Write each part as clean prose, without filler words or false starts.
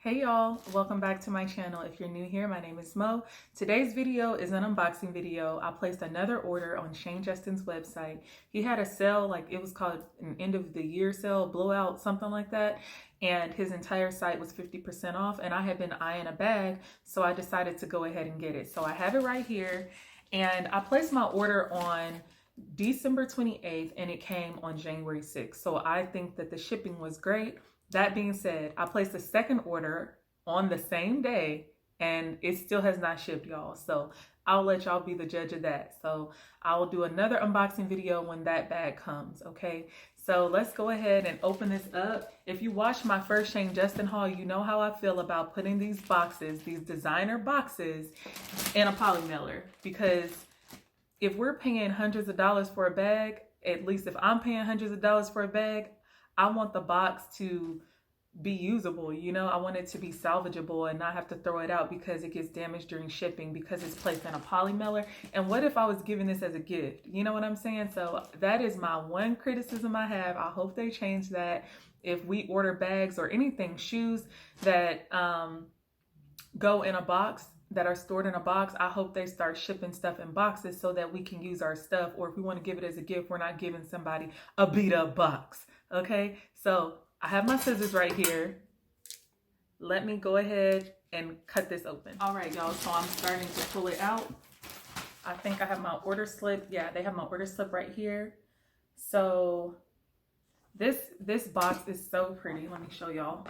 Hey y'all, welcome back to my channel. If you're new here, my name is Mo. Today's video is an unboxing video. I placed another order on Shane Justin's website. He had a sale, like it was called an end of the year sale, blowout, something like that. And his entire site was 50% off, and I had been eyeing a bag, so I decided to go ahead and get it. So I have it right here, and I placed my order on December 28th and it came on January 6th. So I think that the shipping was great. That being said, I placed a second order on the same day and it still has not shipped, y'all. So I'll let y'all be the judge of that. So I'll do another unboxing video when that bag comes, okay? So let's go ahead and open this up. If you watched my first Shane Justin haul, you know how I feel about putting these boxes, these designer boxes, in a poly mailer. Because if we're paying hundreds of dollars for a bag, at least if I'm paying hundreds of dollars for a bag, I want the box to be usable, you know? I want it to be salvageable and not have to throw it out because it gets damaged during shipping because it's placed in a poly mailer. And what if I was giving this as a gift? You know what I'm saying? So that is my one criticism I have. I hope they change that. If we order bags or anything, shoes that go in a box, that are stored in a box, I hope they start shipping stuff in boxes so that we can use our stuff. Or if we want to give it as a gift, we're not giving somebody a beat up box. Okay, so I have my scissors right here. Let me go ahead and cut this open. All right, y'all, so I'm starting to pull it out. I think I have my order slip. Yeah, they have my order slip right here. So this box is so pretty. Let me show y'all.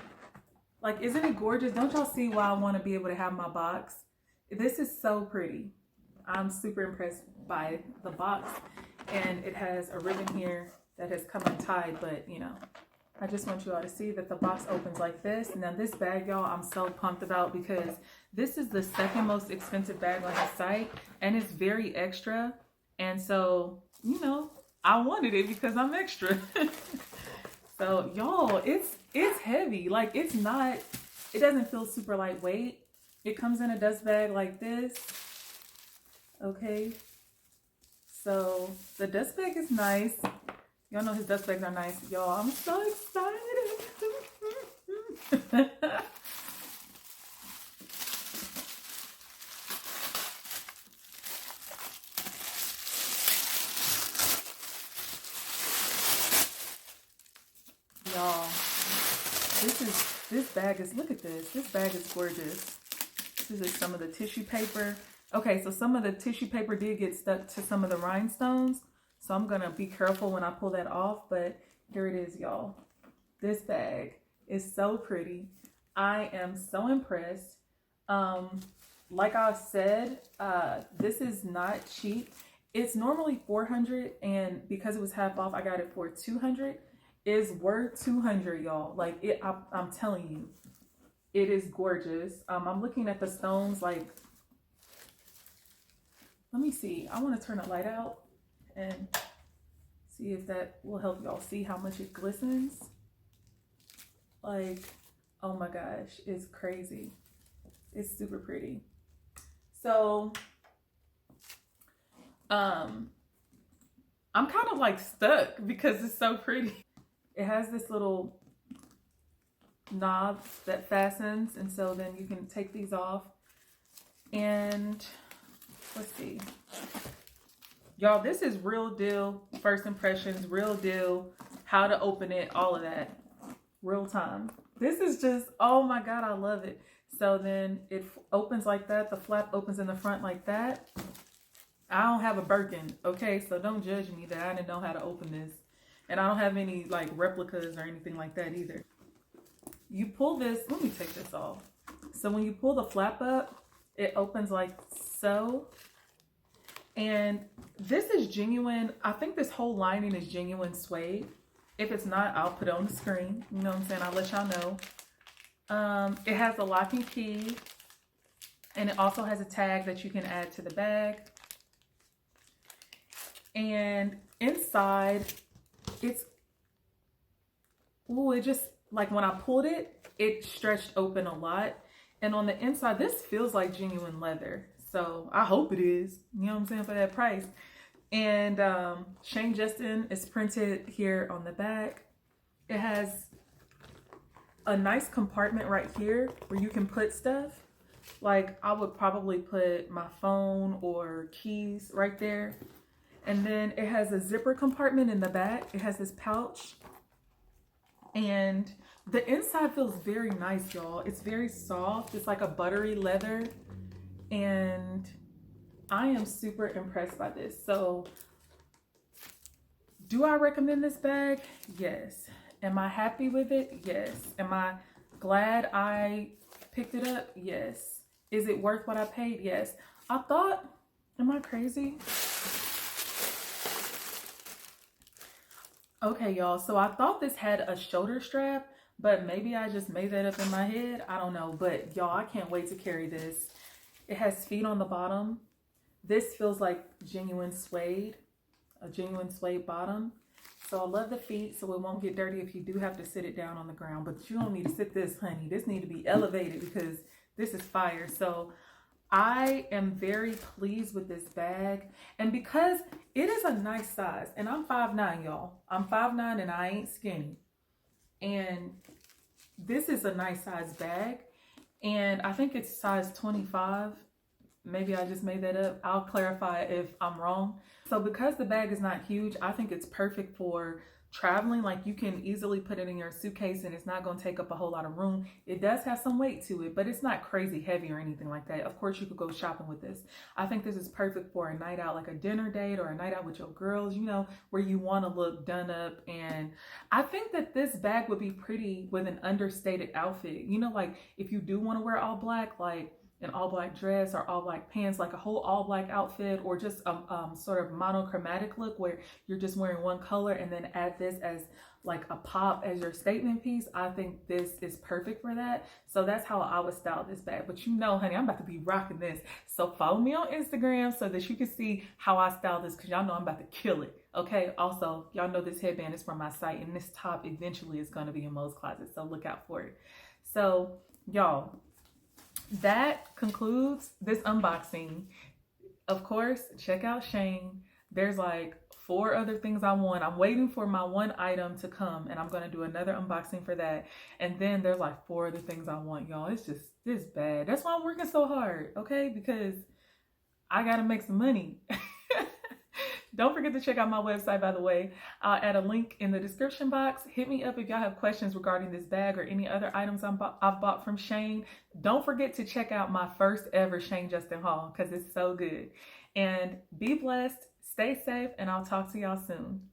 Like, isn't it gorgeous? Don't y'all see why I want to be able to have my box? This is so pretty. I'm super impressed by the box. And it has a ribbon here that has come untied, but you know, I just want you all to see that the box opens like this. Now this bag, y'all, I'm so pumped about because this is the second most expensive bag on the site and it's very extra. And so, you know, I wanted it because I'm extra. So y'all, it's heavy. Like it doesn't feel super lightweight. It comes in a dust bag like this. Okay. So the dust bag is nice. Y'all know his dust bags are nice. Y'all, I'm so excited. Y'all, this bag is, look at this. This bag is gorgeous. This is some of the tissue paper. Okay, so some of the tissue paper did get stuck to some of the rhinestones. So I'm going to be careful when I pull that off, but here it is, y'all. This bag is so pretty. I am so impressed. Like I said, this is not cheap. It's normally $400, and because it was half off, I got it for $200. It's worth $200, y'all. Like I'm telling you, it is gorgeous. I'm looking at the stones, like, let me see. I want to turn the light out and see if that will help y'all see how much it glistens. Like, oh my gosh, it's crazy. It's super pretty. So, I'm kind of like stuck because it's so pretty. It has this little knob that fastens, and so then you can take these off. And let's see. Y'all, this is real deal, first impressions, real deal, how to open it, all of that, real time. This is just, oh my God, I love it. So then it opens like that. The flap opens in the front like that. I don't have a Birkin, okay? So don't judge me that I didn't know how to open this. And I don't have any like replicas or anything like that either. You pull this, let me take this off. So when you pull the flap up, it opens like so. And this is genuine. I think this whole lining is genuine suede. If it's not, I'll put it on the screen. You know what I'm saying? I'll let y'all know. It has a lock and key. And it also has a tag that you can add to the bag. And inside, it's, ooh, it just, like when I pulled it, it stretched open a lot. And on the inside, this feels like genuine leather. So I hope it is, you know what I'm saying, for that price. And Shane Justin is printed here on the back. It has a nice compartment right here where you can put stuff. Like I would probably put my phone or keys right there. And then it has a zipper compartment in the back. It has this pouch. And the inside feels very nice, y'all. It's very soft. It's like a buttery leather. And I am super impressed by this. So do I recommend this bag? Yes. Am I happy with it? Yes. Am I glad I picked it up? Yes. Is it worth what I paid? Yes. I thought, am I crazy? Okay, y'all. So I thought this had a shoulder strap, but maybe I just made that up in my head. I don't know. But y'all, I can't wait to carry this. It has feet on the bottom. This feels like genuine suede, a genuine suede bottom. So I love the feet, so it won't get dirty if you do have to sit it down on the ground. But you don't need to sit this, honey. This need to be elevated because this is fire. So I am very pleased with this bag. And because it is a nice size, and I'm 5'9", y'all. I'm 5'9" and I ain't skinny. And this is a nice size bag. And I think it's size 25. Maybe I just made that up. I'll clarify if I'm wrong. So because the bag is not huge, I think it's perfect for traveling. Like you can easily put it in your suitcase and it's not going to take up a whole lot of room. It does have some weight to it, but it's not crazy heavy or anything like that. Of course, you could go shopping with this. I think this is perfect for a night out, like a dinner date or a night out with your girls, you know, where you want to look done up. And I think that this bag would be pretty with an understated outfit. You know, like if you do want to wear all black, like an all black dress or all black pants, like a whole all black outfit, or just a sort of monochromatic look where you're just wearing one color and then add this as like a pop as your statement piece. I think this is perfect for that. So that's how I would style this bag. But you know, honey, I'm about to be rocking this. So follow me on Instagram so that you can see how I style this, because y'all know I'm about to kill it. Okay. Also, y'all know this headband is from my site, and this top eventually is going to be in Mo's closet. So look out for it. So y'all, that concludes this unboxing. Of course, check out Shane. There's like 4 other things I want. I'm waiting for my one item to come, and I'm going to do another unboxing for that. And then there's like 4 other things I want, y'all. It's just this bad. That's why I'm working so hard, okay? Because I got to make some money. Don't forget to check out my website, by the way. I'll add a link in the description box. Hit me up if y'all have questions regarding this bag or any other items I've bought from Shane. Don't forget to check out my first ever Shane Justin haul because it's so good. And be blessed, stay safe, and I'll talk to y'all soon.